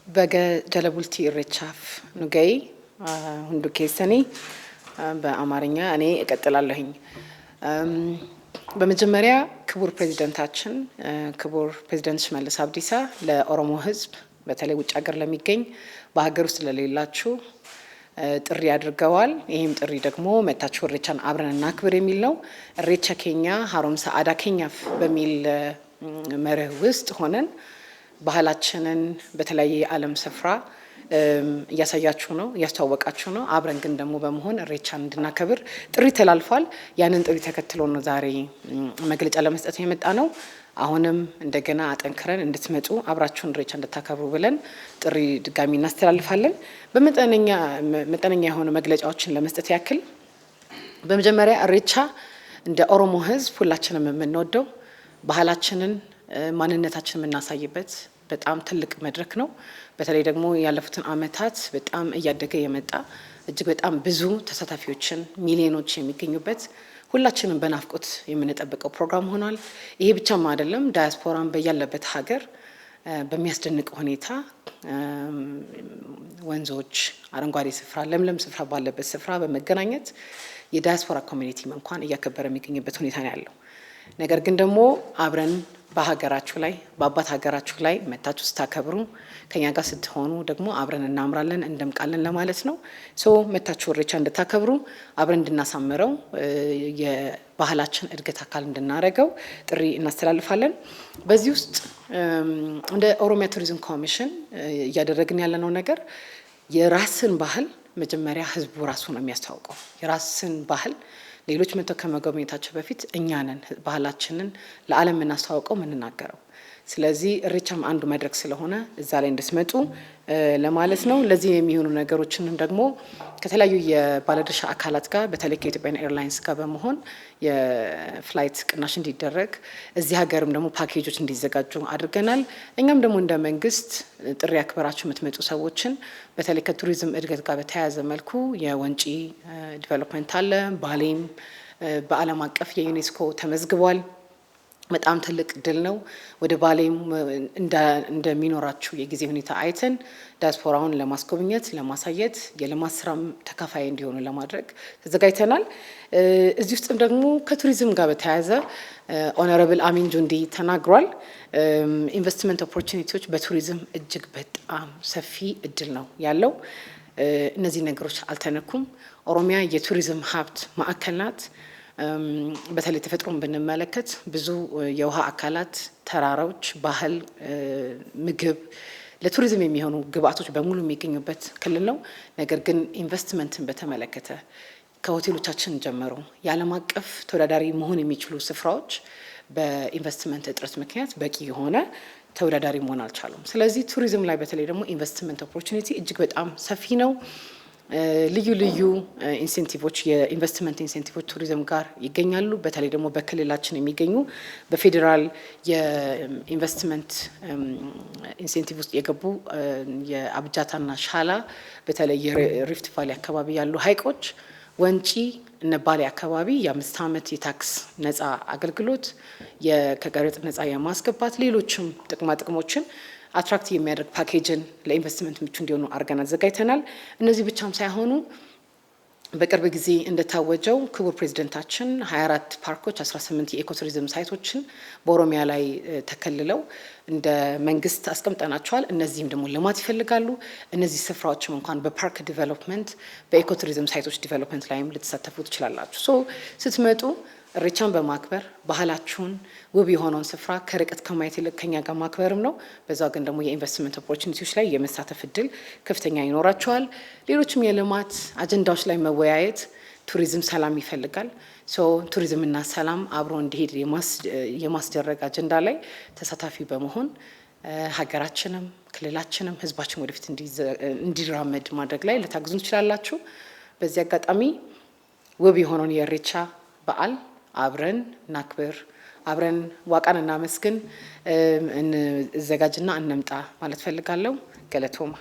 Baga jalabulti irrechaaf nugai hundu keessanii በአማርኛ እኔ እቀጥላለሁኝ። በመጀመሪያ ክቡር ፕሬዝዳንታችን ክቡር ፕሬዝዳንት ሽመልስ አብዲሳ ለኦሮሞ ሕዝብ በተለይ ውጭ ሀገር ለሚገኝ በሀገር ውስጥ ለሌላችሁ ጥሪ አድርገዋል። ይሄም ጥሪ ደግሞ መታችሁ ኢሬቻን አብረን እናክብር የሚል ነው። ኢሬቻ ኬኛ ሀሮምሳ አዳ ኬኛፍ በሚል መርህ ውስጥ ሆነን ባህላችንን በተለያየ የዓለም ስፍራ እያሳያችሁ ነው፣ እያስተዋወቃችሁ ነው። አብረን ግን ደግሞ በመሆን ኢሬቻን እንድናከብር ጥሪ ተላልፏል። ያንን ጥሪ ተከትሎ ነው ዛሬ መግለጫ ለመስጠት የመጣ ነው። አሁንም እንደገና አጠንክረን እንድትመጡ አብራችሁን ኢሬቻ እንድታከብሩ ብለን ጥሪ ድጋሚ እናስተላልፋለን። በመጠነኛ የሆኑ መግለጫዎችን ለመስጠት ያክል በመጀመሪያ ኢሬቻ እንደ ኦሮሞ ሕዝብ ሁላችንም የምንወደው ባህላችንን ማንነታችንን የምናሳይበት በጣም ትልቅ መድረክ ነው። በተለይ ደግሞ ያለፉትን አመታት በጣም እያደገ የመጣ እጅግ በጣም ብዙ ተሳታፊዎችን ሚሊዮኖች የሚገኙበት ሁላችንም በናፍቆት የምንጠብቀው ፕሮግራም ሆኗል። ይሄ ብቻም አይደለም፣ ዳያስፖራን በያለበት ሀገር በሚያስደንቅ ሁኔታ ወንዞች፣ አረንጓዴ ስፍራ፣ ለምለም ስፍራ ባለበት ስፍራ በመገናኘት የዳያስፖራ ኮሚኒቲ እንኳን እያከበረ የሚገኝበት ሁኔታ ነው ያለው። ነገር ግን ደግሞ አብረን በሀገራችሁ ላይ በአባት ሀገራችሁ ላይ መታችሁ ስታከብሩ ከኛ ጋር ስትሆኑ ደግሞ አብረን እናምራለን እንደምቃለን ለማለት ነው። መታችሁ ኢሬቻ እንድታከብሩ አብረን እንድናሳምረው የባህላችን እድገት አካል እንድናረገው ጥሪ እናስተላልፋለን። በዚህ ውስጥ እንደ ኦሮሚያ ቱሪዝም ኮሚሽን እያደረግን ያለነው ነገር የራስን ባህል መጀመሪያ ህዝቡ ራሱ ነው የሚያስተዋውቀው። የራስን ባህል ሌሎች መጥተው ከመጎብኘታቸው በፊት እኛ ነን ባህላችንን ለዓለም የምናስተዋውቀው የምንናገረው። ስለዚህ ኢሬቻም አንዱ መድረክ ስለሆነ እዛ ላይ እንድትመጡ ለማለት ነው። ለዚህ የሚሆኑ ነገሮችንም ደግሞ ከተለያዩ የባለድርሻ አካላት ጋር በተለይ ከኢትዮጵያን ኤርላይንስ ጋር በመሆን የፍላይት ቅናሽ እንዲደረግ እዚህ ሀገርም ደግሞ ፓኬጆች እንዲዘጋጁ አድርገናል። እኛም ደግሞ እንደ መንግስት ጥሪ አክብራችሁ የምትመጡ ሰዎችን በተለይ ከቱሪዝም እድገት ጋር በተያያዘ መልኩ የወንጪ ዲቨሎፕመንት አለ። ባሌም በዓለም አቀፍ የዩኔስኮ ተመዝግቧል። በጣም ትልቅ ድል ነው። ወደ ባሌም እንደሚኖራችሁ የጊዜ ሁኔታ አይተን ዲያስፖራውን ለማስጎብኘት ለማሳየት የልማት ስራም ተካፋይ እንዲሆኑ ለማድረግ ተዘጋጅተናል። እዚህ ውስጥም ደግሞ ከቱሪዝም ጋር በተያያዘ ኦነረብል አሚን ጁንዲ ተናግሯል። ኢንቨስትመንት ኦፖርቹኒቲዎች በቱሪዝም እጅግ በጣም ሰፊ እድል ነው ያለው። እነዚህ ነገሮች አልተነኩም። ኦሮሚያ የቱሪዝም ሀብት ማዕከል ናት። በተለይ ተፈጥሮን ብንመለከት ብዙ የውሃ አካላት፣ ተራራዎች፣ ባህል፣ ምግብ ለቱሪዝም የሚሆኑ ግብአቶች በሙሉ የሚገኙበት ክልል ነው። ነገር ግን ኢንቨስትመንትን በተመለከተ ከሆቴሎቻችን ጀምሮ የዓለም አቀፍ ተወዳዳሪ መሆን የሚችሉ ስፍራዎች በኢንቨስትመንት እጥረት ምክንያት በቂ የሆነ ተወዳዳሪ መሆን አልቻሉም። ስለዚህ ቱሪዝም ላይ በተለይ ደግሞ ኢንቨስትመንት ኦፖርቹኒቲ እጅግ በጣም ሰፊ ነው። ልዩ ልዩ ኢንሴንቲቮች የኢንቨስትመንት ኢንሴንቲቮች ቱሪዝም ጋር ይገኛሉ። በተለይ ደግሞ በክልላችን የሚገኙ በፌዴራል የኢንቨስትመንት ኢንሴንቲቭ ውስጥ የገቡ የአብጃታና ሻላ በተለይ የሪፍት ቫሊ አካባቢ ያሉ ሀይቆች፣ ወንጪ እነ ባሌ አካባቢ የ5 ዓመት የታክስ ነጻ አገልግሎት ከቀረጥ ነጻ የማስገባት ሌሎችም ጥቅማ ጥቅሞችን አትራክት የሚያደርግ ፓኬጅን ለኢንቨስትመንት ምቹ እንዲሆኑ አድርገን አዘጋጅተናል። እነዚህ ብቻም ሳይሆኑ በቅርብ ጊዜ እንደታወጀው ክቡር ፕሬዝዳንታችን 24 ፓርኮች 18 የኢኮቱሪዝም ሳይቶችን በኦሮሚያ ላይ ተከልለው እንደ መንግስት አስቀምጠናቸዋል። እነዚህም ደግሞ ልማት ይፈልጋሉ። እነዚህ ስፍራዎችም እንኳን በፓርክ ዲቨሎፕመንት በኢኮቱሪዝም ሳይቶች ዲቨሎፕመንት ላይም ልትሳተፉ ትችላላችሁ። ስትመጡ ኢሬቻን በማክበር ባህላችሁን ውብ የሆነውን ስፍራ ከርቀት ከማየት ይልቅ ከኛ ጋር ማክበርም ነው። በዛው ግን ደግሞ የኢንቨስትመንት ኦፖርቹኒቲዎች ላይ የመሳተፍ እድል ከፍተኛ ይኖራቸዋል። ሌሎችም የልማት አጀንዳዎች ላይ መወያየት፣ ቱሪዝም ሰላም ይፈልጋል። ቱሪዝምና ሰላም አብሮ እንዲሄድ የማስደረግ አጀንዳ ላይ ተሳታፊ በመሆን ሀገራችንም ክልላችንም ህዝባችን ወደፊት እንዲራመድ ማድረግ ላይ ልታግዙን ትችላላችሁ። በዚህ አጋጣሚ ውብ የሆነውን የኢሬቻ በዓል አብረን እናክብር፣ አብረን ዋቃን እናመስግን፣ እንዘጋጅና እንምጣ ማለት ፈልጋለሁ። ገለቶማ